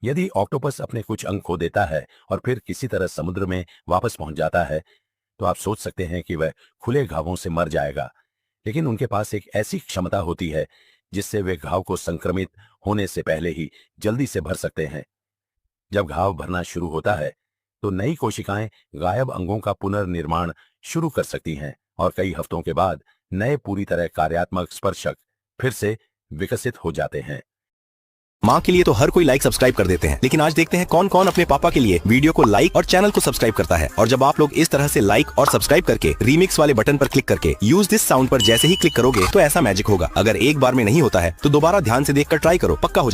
यदि ऑक्टोपस अपने कुछ अंग खो देता है और फिर किसी तरह समुद्र में वापस पहुंच जाता है, तो आप सोच सकते हैं कि वह खुले घावों से मर जाएगा। लेकिन उनके पास एक ऐसी क्षमता होती है जिससे वे घाव को संक्रमित होने से पहले ही जल्दी से भर सकते हैं। जब घाव भरना शुरू होता है, तो नई कोशिकाएं गायब अंगों का पुनर्निर्माण शुरू कर सकती हैं और कई हफ्तों के बाद नए पूरी तरह कार्यात्मक स्पर्शक फिर से विकसित हो जाते हैं। माँ के लिए तो हर कोई लाइक सब्सक्राइब कर देते हैं, लेकिन आज देखते हैं कौन कौन अपने पापा के लिए वीडियो को लाइक और चैनल को सब्सक्राइब करता है। और जब आप लोग इस तरह से लाइक और सब्सक्राइब करके रीमिक्स वाले बटन पर क्लिक करके यूज दिस साउंड पर जैसे ही क्लिक करोगे तो ऐसा मैजिक होगा। अगर एक बार में नहीं होता है तो दोबारा ध्यान से देखकर ट्राई करो, पक्का हो जाएगा।